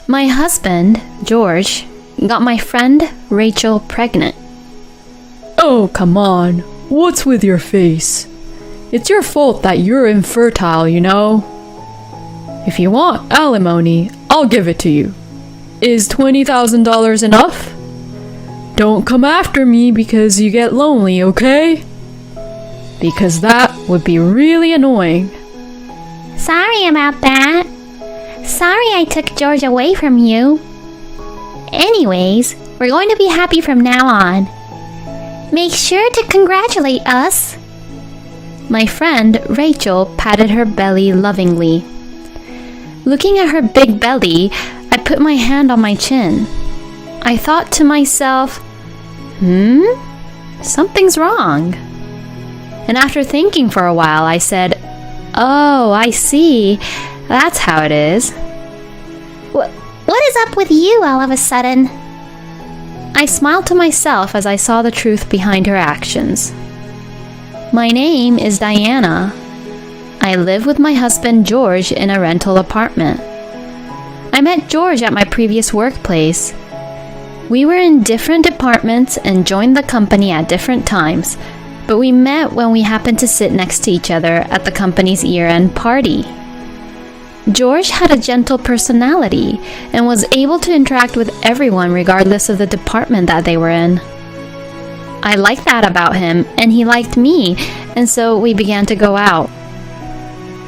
My husband, George, got my friend Rachel pregnant. Oh, come on. What's with your face? It's your fault that you're infertile, you know. If you want alimony, I'll give it to you. Is $20,000 enough? Don't come after me because you get lonely, okay? Because that would be really annoying. Sorry about that. Sorry I took George away from you. Anyways, we're going to be happy from now on. Make sure to congratulate us. My friend Rachel patted her belly lovingly. Looking at her big belly, I put my hand on my chin. I thought to myself, something's wrong. And after thinking for a while, I said, oh, I see. That's how it is. What is up with you all of a sudden? I smiled to myself as I saw the truth behind her actions. My name is Diana. I live with my husband George in a rental apartment. I met George at my previous workplace. We were in different departments and joined the company at different times, but we met when we happened to sit next to each other at the company's year-end party. George had a gentle personality and was able to interact with everyone regardless of the department that they were in. I liked that about him, and he liked me, and so we began to go out.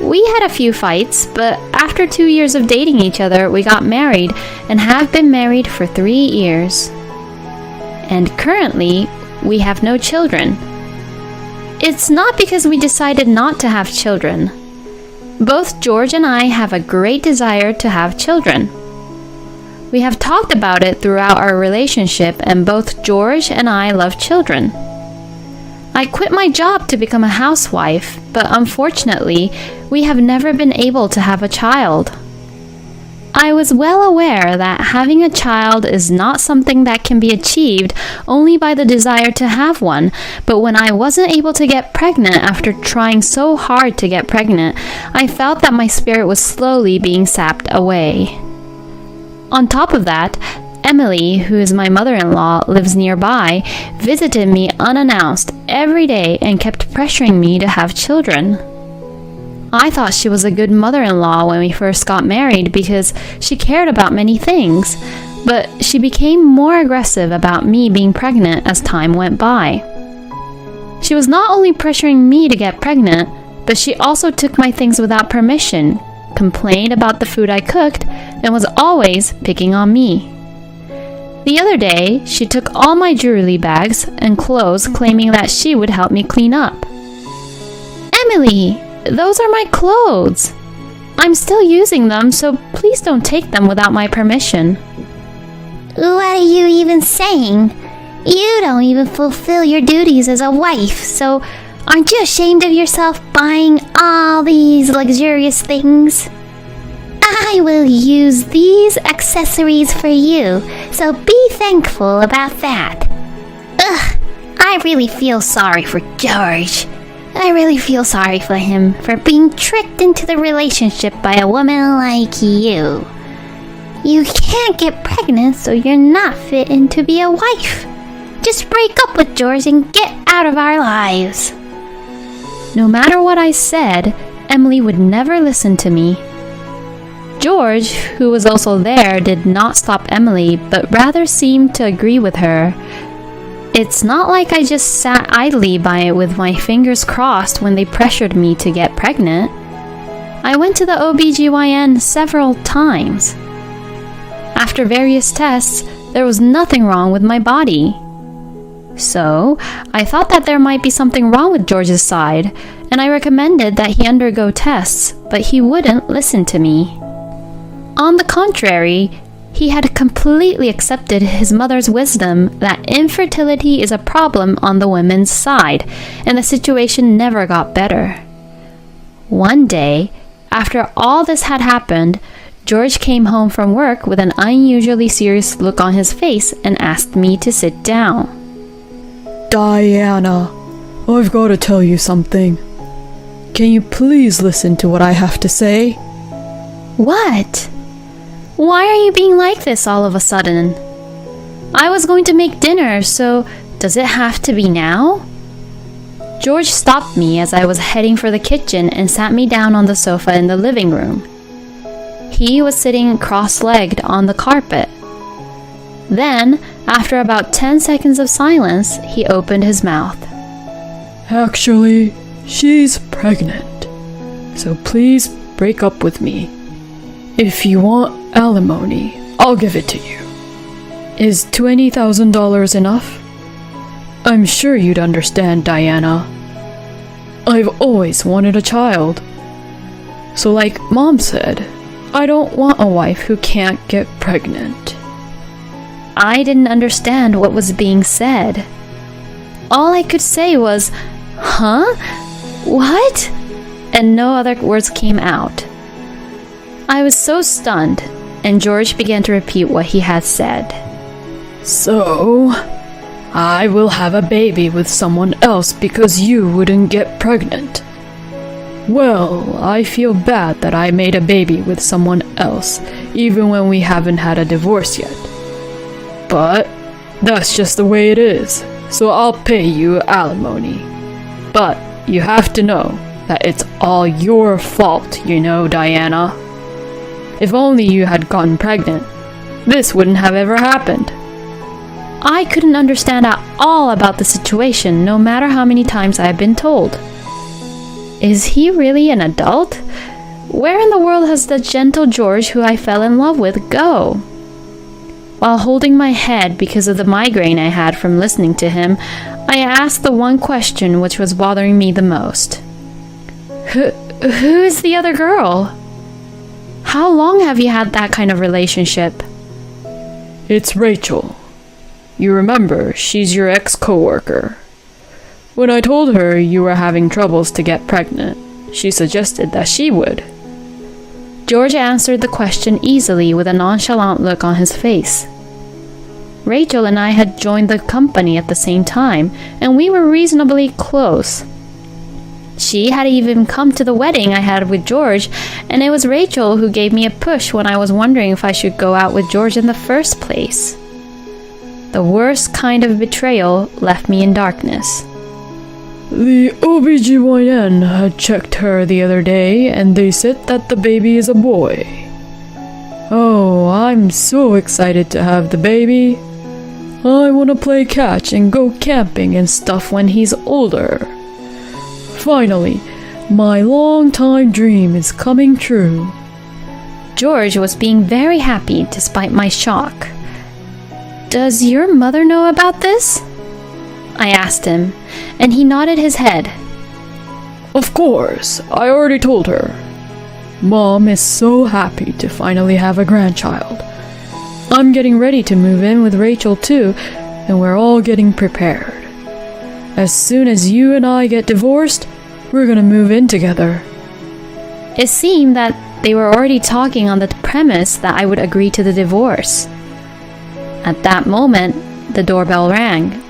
We had a few fights, but after 2 years of dating each other, we got married and have been married for 3 years. And currently, we have no children. It's not because we decided not to have children. Both George and I have a great desire to have children. We have talked about it throughout our relationship, and both George and I love children. I quit my job to become a housewife, but unfortunately, we have never been able to have a child. I was well aware that having a child is not something that can be achieved only by the desire to have one, but when I wasn't able to get pregnant after trying so hard to get pregnant, I felt that my spirit was slowly being sapped away. On top of that, Emily, who is my mother-in-law, lives nearby, visited me unannounced every day and kept pressuring me to have children. I thought she was a good mother-in-law when we first got married because she cared about many things, but she became more aggressive about me being pregnant as time went by. She was not only pressuring me to get pregnant, but she also took my things without permission, complained about the food I cooked, and was always picking on me. The other day, she took all my jewelry bags and clothes, claiming that she would help me clean up. Emily, those are my clothes. I'm still using them, so please don't take them without my permission. What are you even saying? You don't even fulfill your duties as a wife, so aren't you ashamed of yourself buying all these luxurious things? I will use these accessories for you, so be thankful about that. Ugh, I really feel sorry for George. I really feel sorry for him for being tricked into the relationship by a woman like you. You can't get pregnant, so you're not fit in to be a wife. Just break up with George and get out of our lives. No matter what I said, Emily would never listen to me. George, who was also there, did not stop Emily, but rather seemed to agree with her. It's not like I just sat idly by with my fingers crossed when they pressured me to get pregnant. I went to the OBGYN several times. After various tests, there was nothing wrong with my body. So, I thought that there might be something wrong with George's side, and I recommended that he undergo tests, but he wouldn't listen to me. On the contrary, he had completely accepted his mother's wisdom that infertility is a problem on the women's side, and the situation never got better. One day, after all this had happened, George came home from work with an unusually serious look on his face and asked me to sit down. Diana, I've got to tell you something. Can you please listen to what I have to say? What? Why are you being like this all of a sudden? I was going to make dinner, so does it have to be now? George stopped me as I was heading for the kitchen and sat me down on the sofa in the living room. He was sitting cross-legged on the carpet. Then, after about 10 seconds of silence, he opened his mouth. Actually, she's pregnant. So please break up with me. If you want alimony, I'll give it to you. Is $20,000 enough? I'm sure you'd understand, Diana. I've always wanted a child. So like Mom said, I don't want a wife who can't get pregnant. I didn't understand what was being said. All I could say was, "Huh? What?" And no other words came out. I was so stunned, and George began to repeat what he had said. So, I will have a baby with someone else because you wouldn't get pregnant. Well, I feel bad that I made a baby with someone else, even when we haven't had a divorce yet. But that's just the way it is, so I'll pay you alimony. But you have to know that it's all your fault, you know, Diana. If only you had gotten pregnant, this wouldn't have ever happened. I couldn't understand at all about the situation, no matter how many times I had been told. Is he really an adult? Where in the world has the gentle George who I fell in love with go? While holding my head because of the migraine I had from listening to him, I asked the one question which was bothering me the most. Who is the other girl? How long have you had that kind of relationship? It's Rachel. You remember, she's your ex-coworker. When I told her you were having troubles to get pregnant, she suggested that she would. George answered the question easily with a nonchalant look on his face. Rachel and I had joined the company at the same time, and we were reasonably close. She had even come to the wedding I had with George, and it was Rachel who gave me a push when I was wondering if I should go out with George in the first place. The worst kind of betrayal left me in darkness. The OBGYN had checked her the other day, and they said that the baby is a boy. Oh, I'm so excited to have the baby. I want to play catch and go camping and stuff when he's older. Finally, my long-time dream is coming true. George was being very happy despite my shock. Does your mother know about this? I asked him, and he nodded his head. Of course, I already told her. Mom is so happy to finally have a grandchild. I'm getting ready to move in with Rachel too, and we're all getting prepared. As soon as you and I get divorced, we're gonna move in together. It seemed that they were already talking on the premise that I would agree to the divorce. At that moment, the doorbell rang.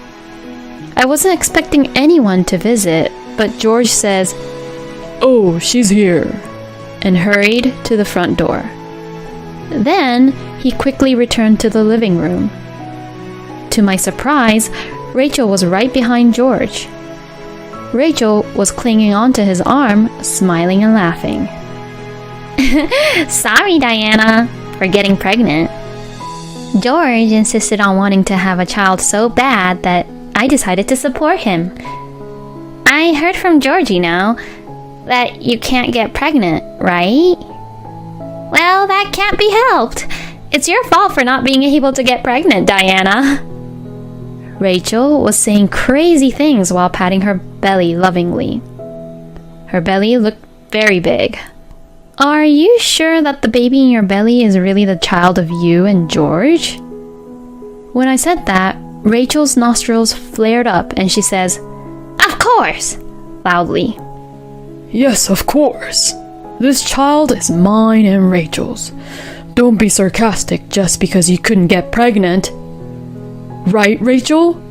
I wasn't expecting anyone to visit, but George says, "Oh, she's here," and hurried to the front door. Then he quickly returned to the living room. To my surprise, Rachel was right behind George. Rachel was clinging onto his arm, smiling and laughing. Sorry, Diana, for getting pregnant. George insisted on wanting to have a child so bad that I decided to support him. I heard from George, you know, that you can't get pregnant, right? Well, that can't be helped. It's your fault for not being able to get pregnant, Diana. Rachel was saying crazy things while patting her belly lovingly. Her belly looked very big. Are you sure that the baby in your belly is really the child of you and George? When I said that, Rachel's nostrils flared up and she says, Of course, loudly. Yes, of course. This child is mine and Rachel's. Don't be sarcastic just because you couldn't get pregnant. Right, Rachel?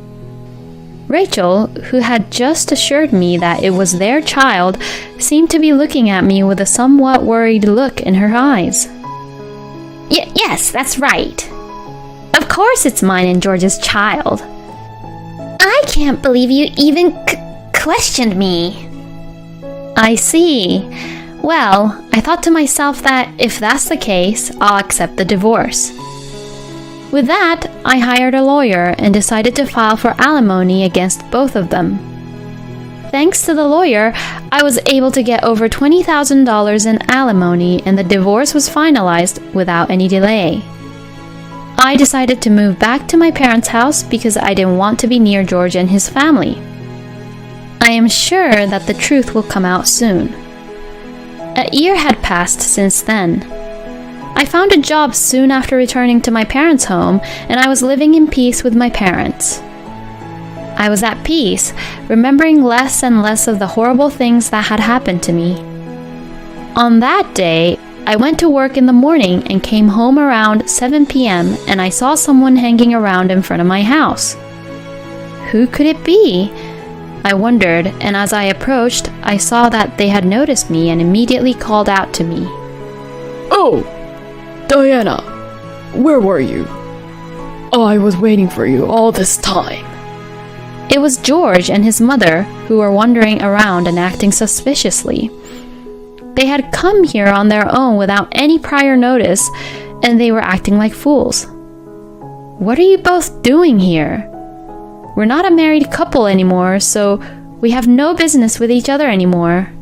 Rachel, who had just assured me that it was their child, seemed to be looking at me with a somewhat worried look in her eyes. Yes, that's right. Of course it's mine and George's child. I can't believe you even questioned me. I see. Well, I thought to myself that if that's the case, I'll accept the divorce. With that, I hired a lawyer and decided to file for alimony against both of them. Thanks to the lawyer, I was able to get over $20,000 in alimony and the divorce was finalized without any delay. I decided to move back to my parents' house because I didn't want to be near George and his family. I am sure that the truth will come out soon. A year had passed since then. I found a job soon after returning to my parents' home, and I was living in peace with my parents. I was at peace, remembering less and less of the horrible things that had happened to me. On that day, I went to work in the morning and came home around 7 p.m. and I saw someone hanging around in front of my house. Who could it be? I wondered, and as I approached, I saw that they had noticed me and immediately called out to me. Oh, Diana, where were you? I was waiting for you all this time. It was George and his mother who were wandering around and acting suspiciously. They had come here on their own without any prior notice, and they were acting like fools. What are you both doing here? We're not a married couple anymore, so we have no business with each other anymore.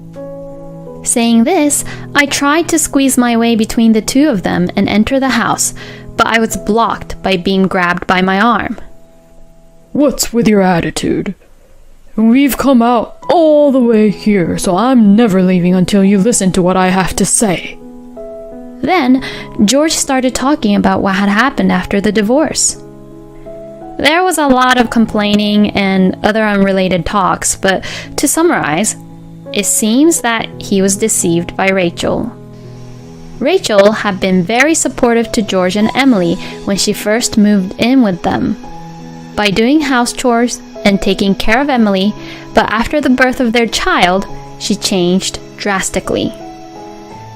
Saying this, I tried to squeeze my way between the two of them and enter the house, but I was blocked by being grabbed by my arm. What's with your attitude? We've come out all the way here, so I'm never leaving until you listen to what I have to say. Then, George started talking about what had happened after the divorce. There was a lot of complaining and other unrelated talks, but to summarize, it seems that he was deceived by Rachel. Rachel had been very supportive to George and Emily when she first moved in with them, by doing house chores and taking care of Emily, but after the birth of their child, she changed drastically.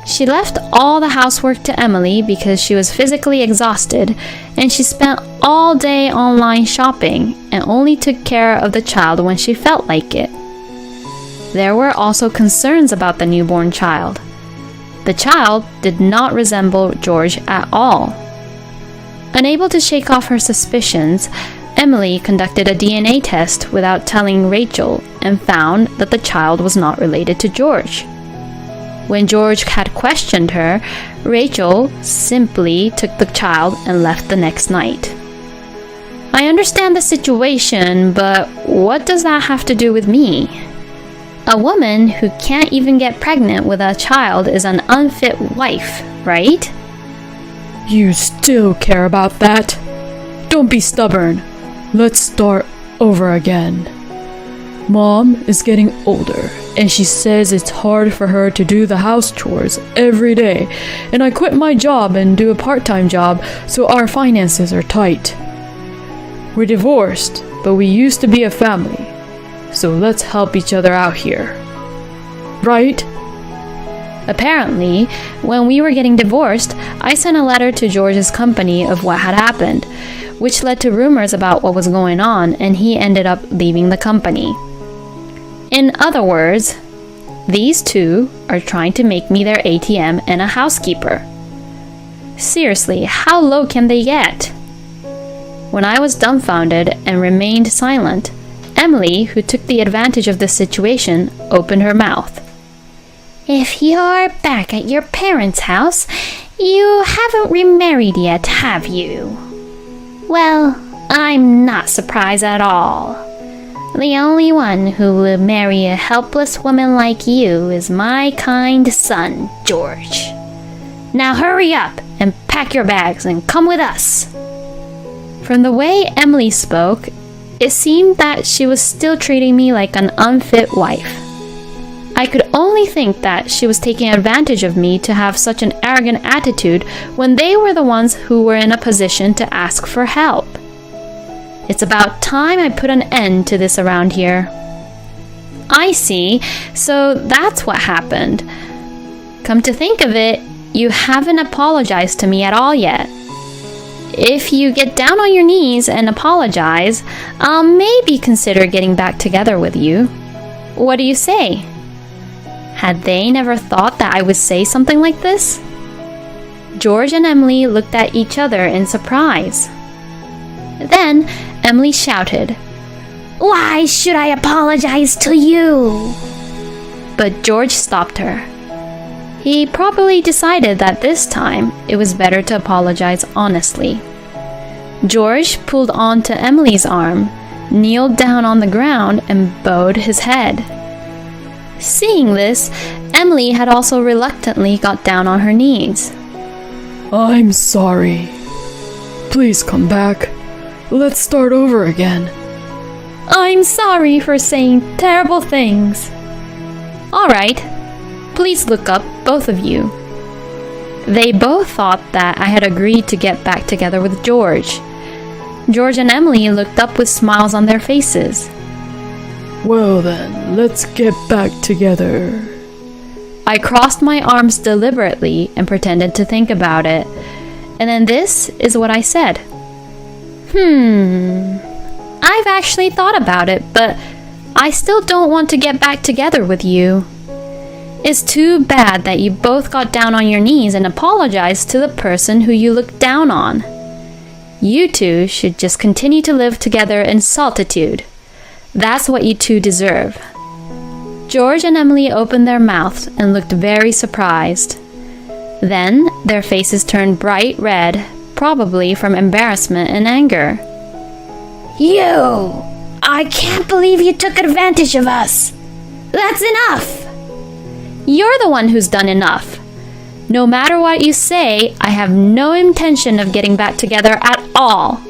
She left all the housework to Emily because she was physically exhausted, and she spent all day online shopping and only took care of the child when she felt like it. There were also concerns about the newborn child. The child did not resemble George at all. Unable to shake off her suspicions, Emily conducted a DNA test without telling Rachel and found that the child was not related to George. When George had questioned her, Rachel simply took the child and left the next night. I understand the situation, but what does that have to do with me? A woman who can't even get pregnant with a child is an unfit wife, right? You still care about that? Don't be stubborn. Let's start over again. Mom is getting older, and she says it's hard for her to do the house chores every day, and I quit my job and do a part-time job, so our finances are tight. We're divorced, but we used to be a family, so let's help each other out here. Right? Apparently, when we were getting divorced, I sent a letter to George's company of what had happened, which led to rumors about what was going on, and he ended up leaving the company. In other words, these two are trying to make me their ATM and a housekeeper. Seriously, how low can they get? When I was dumbfounded and remained silent, Emily, who took the advantage of the situation, opened her mouth. If you're back at your parents' house, you haven't remarried yet, have you? Well, I'm not surprised at all. The only one who will marry a helpless woman like you is my kind son, George. Now hurry up and pack your bags and come with us. From the way Emily spoke, it seemed that she was still treating me like an unfit wife. I could only think that she was taking advantage of me to have such an arrogant attitude when they were the ones who were in a position to ask for help. It's about time I put an end to this around here. I see, so that's what happened. Come to think of it, you haven't apologized to me at all yet. If you get down on your knees and apologize, I'll maybe consider getting back together with you. What do you say? Had they never thought that I would say something like this? George and Emily looked at each other in surprise. Then Emily shouted, Why should I apologize to you? but George stopped her. He probably decided that this time it was better to apologize honestly. George pulled onto Emily's arm, kneeled down on the ground, and bowed his head. Seeing this, Emily had also reluctantly got down on her knees. I'm sorry. Please come back. Let's start over again. I'm sorry for saying terrible things. All right, please look up, both of you. They both thought that I had agreed to get back together with George. George and Emily looked up with smiles on their faces. Well then, let's get back together. I crossed my arms deliberately and pretended to think about it. And then this is what I said. I've actually thought about it, but I still don't want to get back together with you. It's too bad that you both got down on your knees and apologized to the person who you looked down on. You two should just continue to live together in solitude. That's what you two deserve. George and Emily opened their mouths and looked very surprised. Then their faces turned bright red, probably from embarrassment and anger. You! I can't believe you took advantage of us. That's enough. You're the one who's done enough. No matter what you say, I have no intention of getting back together at all.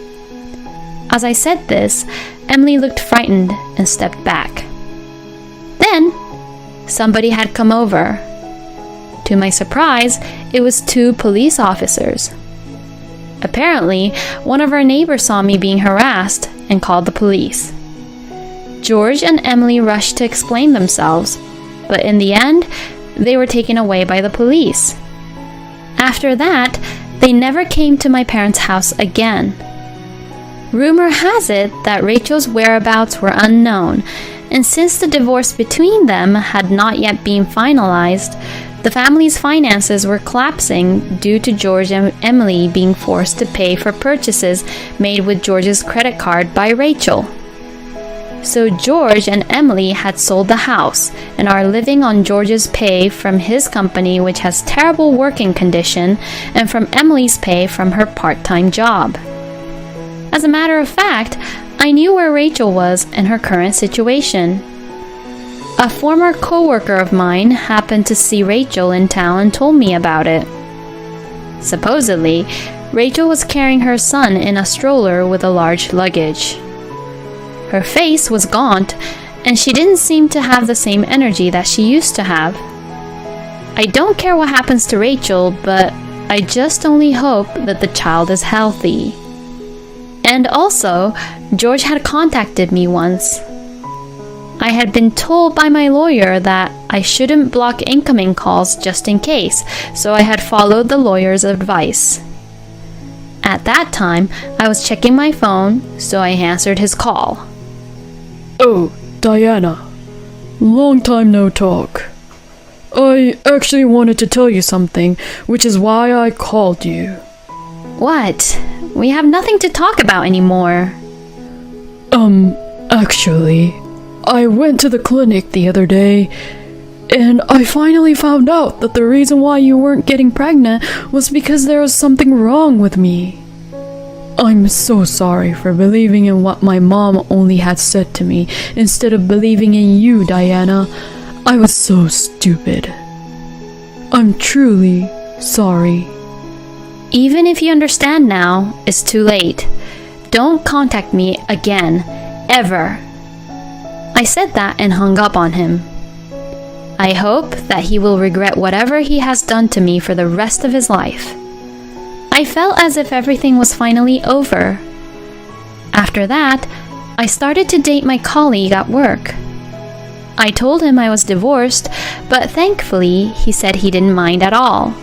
As I said this, Emily looked frightened and stepped back. Then, somebody had come over. To my surprise, it was 2 police officers. Apparently, one of our neighbors saw me being harassed and called the police. George and Emily rushed to explain themselves, but in the end, they were taken away by the police. After that, they never came to my parents' house again. Rumor has it that Rachel's whereabouts were unknown, and since the divorce between them had not yet been finalized, the family's finances were collapsing due to George and Emily being forced to pay for purchases made with George's credit card by Rachel. So George and Emily had sold the house and are living on George's pay from his company, which has terrible working condition, and from Emily's pay from her part-time job. As a matter of fact, I knew where Rachel was and her current situation. A former co-worker of mine happened to see Rachel in town and told me about it. Supposedly, Rachel was carrying her son in a stroller with a large luggage. Her face was gaunt, and she didn't seem to have the same energy that she used to have. I don't care what happens to Rachel, but I just only hope that the child is healthy. And also, George had contacted me once. I had been told by my lawyer that I shouldn't block incoming calls just in case, so I had followed the lawyer's advice. At that time, I was checking my phone, so I answered his call. Oh, Diana. Long time no talk. I actually wanted to tell you something, which is why I called you. What? We have nothing to talk about anymore. Actually, I went to the clinic the other day, and I finally found out that the reason why you weren't getting pregnant was because there was something wrong with me. I'm so sorry for believing in what my mom only had said to me instead of believing in you, Diana. I was so stupid. I'm truly sorry. Even if you understand now, it's too late. Don't contact me again, ever. I said that and hung up on him. I hope that he will regret whatever he has done to me for the rest of his life. I felt as if everything was finally over. After that, I started to date my colleague at work. I told him I was divorced, but thankfully he said he didn't mind at all.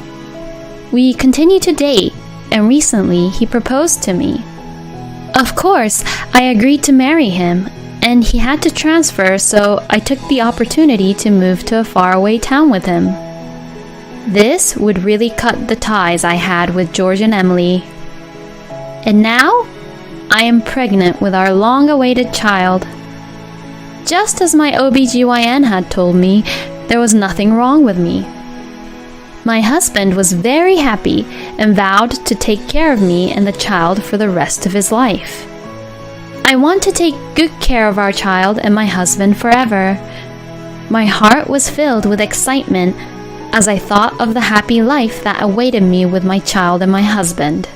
We continued to date, and recently he proposed to me. Of course, I agreed to marry him, and he had to transfer, so I took the opportunity to move to a faraway town with him. This would really cut the ties I had with George and Emily. And now, I am pregnant with our long-awaited child. Just as my OBGYN had told me, there was nothing wrong with me. My husband was very happy and vowed to take care of me and the child for the rest of his life. I want to take good care of our child and my husband forever. My heart was filled with excitement as I thought of the happy life that awaited me with my child and my husband.